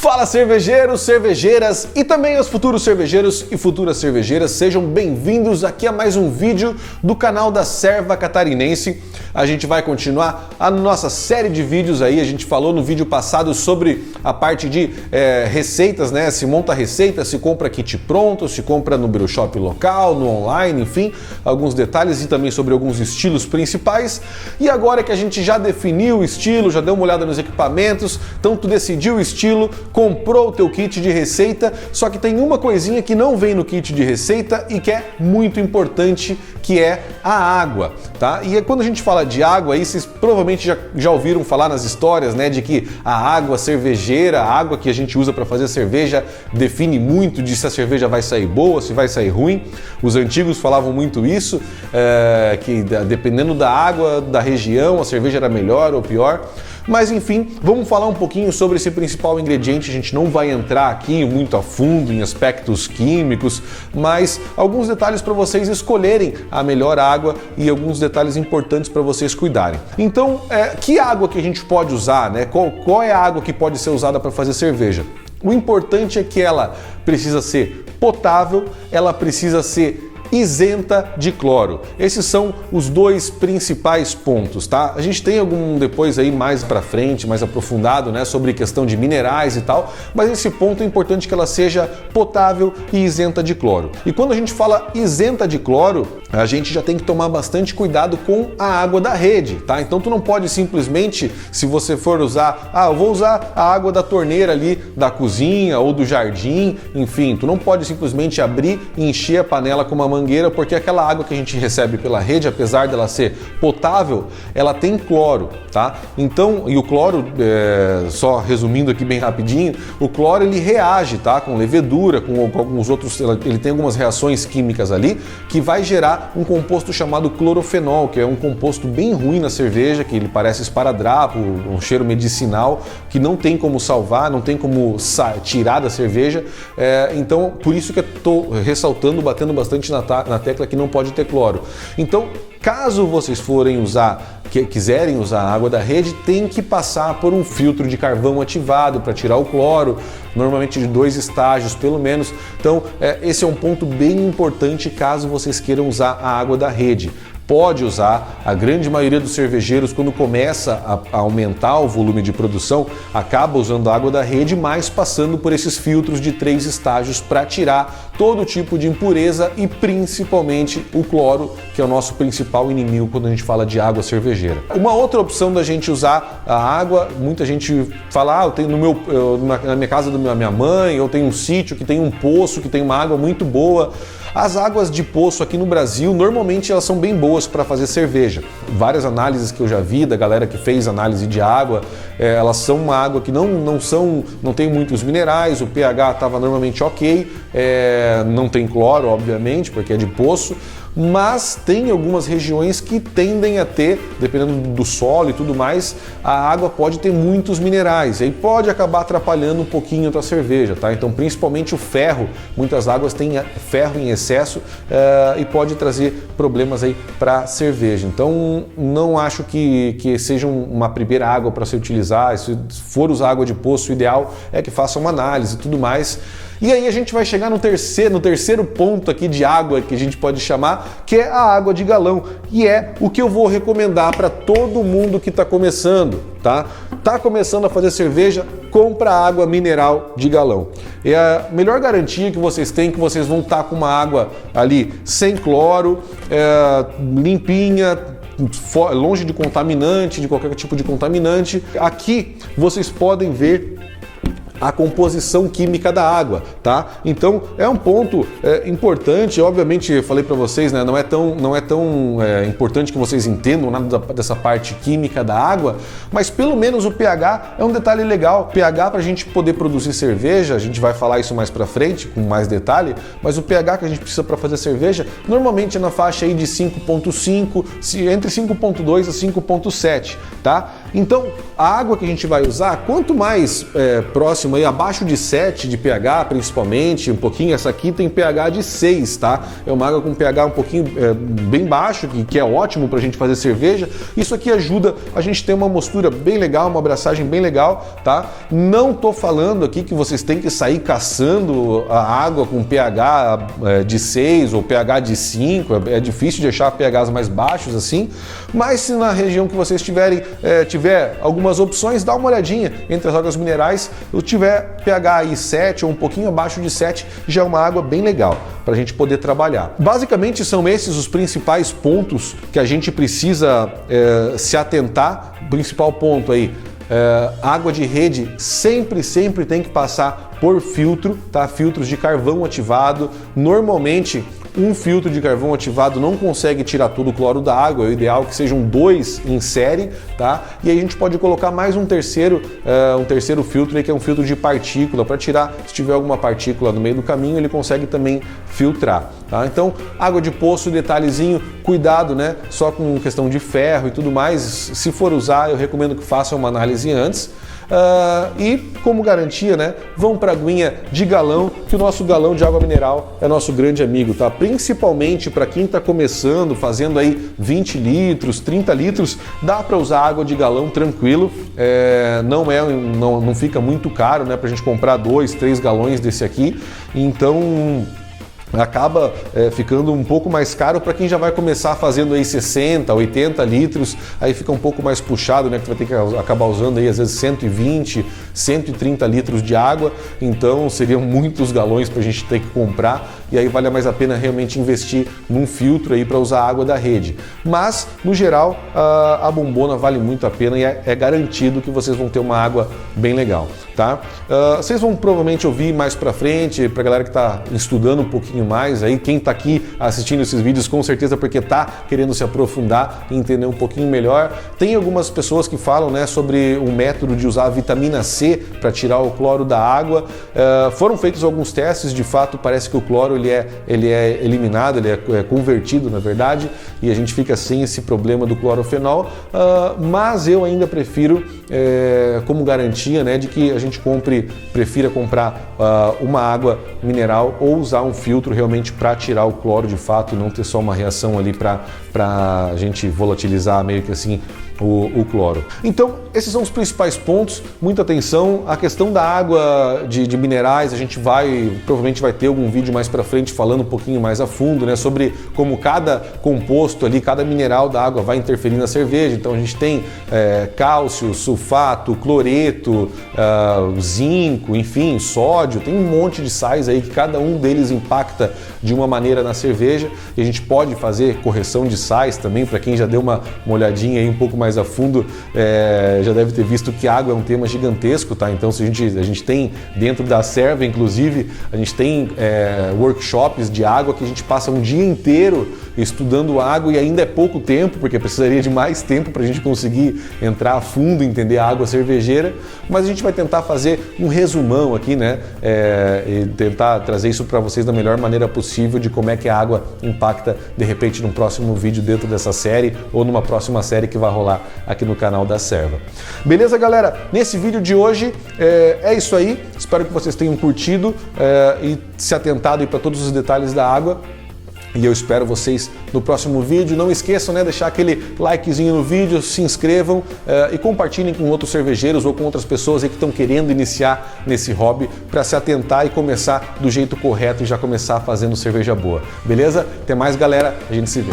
Fala cervejeiros, cervejeiras e também os futuros cervejeiros e futuras cervejeiras, sejam bem-vindos aqui a mais um vídeo do canal da Serva Catarinense. A gente vai continuar a nossa série de vídeos aí, a gente falou no vídeo passado sobre a parte de receitas, né? Se monta receita, se compra kit pronto, se compra no brew shop local, no online, enfim, alguns detalhes e também sobre alguns estilos principais. E agora que a gente já definiu o estilo, já deu uma olhada nos equipamentos, então tu decidiu o estilo, comprou o teu kit de receita, só que tem uma coisinha que não vem no kit de receita e que é muito importante, que é a água, tá? E quando a gente fala de água, aí vocês provavelmente já ouviram falar nas histórias, né, de que a água cervejeira, a água que a gente usa para fazer cerveja, define muito de se a cerveja vai sair boa, se vai sair ruim. Os antigos falavam muito isso, que dependendo da água, da região, a cerveja era melhor ou pior. Mas enfim, vamos falar um pouquinho sobre esse principal ingrediente. A gente não vai entrar aqui muito a fundo em aspectos químicos, mas alguns detalhes para vocês escolherem a melhor água e alguns detalhes importantes para vocês cuidarem. Então, que água que a gente pode usar, né? Qual é a água que pode ser usada para fazer cerveja? O importante é que ela precisa ser potável, ela precisa ser isenta de cloro. Esses são os dois principais pontos, tá? A gente tem algum depois aí mais para frente, mais aprofundado, né, sobre questão de minerais e tal, mas esse ponto é importante que ela seja potável e isenta de cloro. E quando a gente fala isenta de cloro, a gente já tem que tomar bastante cuidado com a água da rede, tá? Então tu não pode simplesmente, se você for usar, eu vou usar a água da torneira ali da cozinha ou do jardim, enfim, tu não pode simplesmente abrir e encher a panela com uma mangueira, porque aquela água que a gente recebe pela rede, apesar dela ser potável, ela tem cloro, tá? Então, e o cloro, só resumindo aqui bem rapidinho, o cloro ele reage, tá? Com levedura, com alguns outros, ele tem algumas reações químicas ali, que vai gerar um composto chamado clorofenol, que é um composto bem ruim na cerveja, que ele parece esparadrapo, um cheiro medicinal, que não tem como salvar, não tem como tirar da cerveja, então por isso que eu estou ressaltando, batendo bastante na tecla que não pode ter cloro. Então, caso vocês forem quiserem usar a água da rede, tem que passar por um filtro de carvão ativado para tirar o cloro, normalmente de 2 estágios pelo menos. Então, esse é um ponto bem importante caso vocês queiram usar a água da rede. Pode usar, a grande maioria dos cervejeiros, quando começa a aumentar o volume de produção, acaba usando a água da rede, mas passando por esses filtros de 3 estágios para tirar todo tipo de impureza e principalmente o cloro, que é o nosso principal inimigo quando a gente fala de água cervejeira. Uma outra opção da gente usar a água, muita gente fala, eu tenho na minha casa da minha mãe, eu tenho um sítio que tem um poço, que tem uma água muito boa. As águas de poço aqui no Brasil, normalmente elas são bem boas para fazer cerveja. Várias análises que eu já vi da galera que fez análise de água, elas são uma água que não tem muitos minerais, o pH estava normalmente ok, não tem cloro, obviamente, porque é de poço, mas tem algumas regiões que tendem a ter, dependendo do solo e tudo mais, a água pode ter muitos minerais, e aí pode acabar atrapalhando um pouquinho a tua cerveja, tá? Então, principalmente o ferro, muitas águas têm ferro em excesso e pode trazer problemas aí para cerveja. Então, não acho que seja uma primeira água para se utilizar. Se for usar água de poço, o ideal é que faça uma análise e tudo mais. E aí a gente vai chegar no terceiro ponto aqui de água que a gente pode chamar, que é a água de galão, e é o que eu vou recomendar para todo mundo que está começando, tá? Tá começando a fazer cerveja, compra água mineral de galão. É a melhor garantia que vocês têm, que vocês vão estar com uma água ali sem cloro, limpinha, longe de contaminante, de qualquer tipo de contaminante. Aqui vocês podem ver a composição química da água, tá? Então é um ponto importante. Obviamente, eu falei para vocês, né? Não é tão importante que vocês entendam nada dessa parte química da água, mas pelo menos o pH é um detalhe legal. pH para a gente poder produzir cerveja, a gente vai falar isso mais para frente com mais detalhe, mas o pH que a gente precisa para fazer cerveja normalmente é na faixa aí de 5.5, entre 5.2 a 5.7, tá? Então a água que a gente vai usar, quanto mais próximo próximo aí, abaixo de 7 de pH principalmente, um pouquinho, essa aqui tem pH de 6, tá? É uma água com pH um pouquinho bem baixo, que é ótimo pra gente fazer cerveja. Isso aqui ajuda a gente ter uma mostura bem legal, uma abraçagem bem legal, tá? Não tô falando aqui que vocês têm que sair caçando a água com pH de 6 ou pH de 5, é difícil de achar pHs mais baixos assim, mas se na região que vocês tiver algumas opções, dá uma olhadinha entre as águas minerais, se tiver pH aí 7 ou um pouquinho abaixo de 7, já é uma água bem legal para a gente poder trabalhar. Basicamente são esses os principais pontos que a gente precisa se atentar. O principal ponto aí, água de rede sempre tem que passar por filtro, tá? Filtros de carvão ativado. Normalmente um filtro de carvão ativado não consegue tirar todo o cloro da água, é o ideal que sejam 2 em série, tá? E aí a gente pode colocar mais um terceiro filtro aí, que é um filtro de partícula, para tirar, se tiver alguma partícula no meio do caminho, ele consegue também filtrar, tá? Então, água de poço, detalhezinho, cuidado, né? Só com questão de ferro e tudo mais, se for usar, eu recomendo que façam uma análise antes. E como garantia, né, vão para a aguinha de galão, que o nosso galão de água mineral é nosso grande amigo, tá? Principalmente para quem está começando, fazendo aí 20 litros, 30 litros, dá para usar água de galão tranquilo, não fica muito caro, né, para a gente comprar 2, 3 galões desse aqui, então acaba ficando um pouco mais caro para quem já vai começar fazendo aí 60, 80 litros, aí fica um pouco mais puxado, né, que vai ter que acabar usando aí às vezes 120, 130 litros de água, então seriam muitos galões para a gente ter que comprar, e aí vale mais a pena realmente investir num filtro aí para usar a água da rede. Mas, no geral, a bombona vale muito a pena e é garantido que vocês vão ter uma água bem legal, tá? Vocês vão provavelmente ouvir mais para frente, para a galera que está estudando um pouquinho mais, aí quem está aqui assistindo esses vídeos com certeza porque está querendo se aprofundar e entender um pouquinho melhor. Tem algumas pessoas que falam, né, sobre um método de usar a vitamina C para tirar o cloro da água. Foram feitos alguns testes, de fato parece que o cloro ele é eliminado, ele é convertido na verdade, e a gente fica sem esse problema do clorofenol, mas eu ainda prefiro, como garantia, né, de que a gente prefira comprar uma água mineral ou usar um filtro realmente para tirar o cloro de fato e não ter só uma reação ali para a gente volatilizar meio que assim o cloro. Então, esses são os principais pontos, muita atenção. A questão da água de minerais, a gente provavelmente vai ter algum vídeo mais para frente falando um pouquinho mais a fundo, né, sobre como cada composto ali, cada mineral da água vai interferir na cerveja. Então a gente tem cálcio, sulfato, cloreto, zinco, enfim, sódio, tem um monte de sais aí que cada um deles impacta de uma maneira na cerveja, e a gente pode fazer correção de sais também. Para quem já deu uma olhadinha aí um pouco mais a fundo, já deve ter visto que água é um tema gigantesco, tá? Então se a gente tem dentro da Serva, inclusive, a gente tem workshops de água que a gente passa um dia inteiro estudando água, e ainda é pouco tempo, porque precisaria de mais tempo para a gente conseguir entrar a fundo e entender a água cervejeira, mas a gente vai tentar fazer um resumão aqui, né, e tentar trazer isso para vocês da melhor maneira possível, de como é que a água impacta de repente num próximo vídeo dentro dessa série ou numa próxima série que vai rolar aqui no canal da Serva. Beleza, galera? Nesse vídeo de hoje é isso aí, espero que vocês tenham curtido e se atentado para todos os detalhes da água. E eu espero vocês no próximo vídeo. Não esqueçam, né, deixar aquele likezinho no vídeo, se inscrevam e compartilhem com outros cervejeiros ou com outras pessoas aí que estão querendo iniciar nesse hobby, para se atentar e começar do jeito correto e já começar fazendo cerveja boa. Beleza? Até mais, galera. A gente se vê.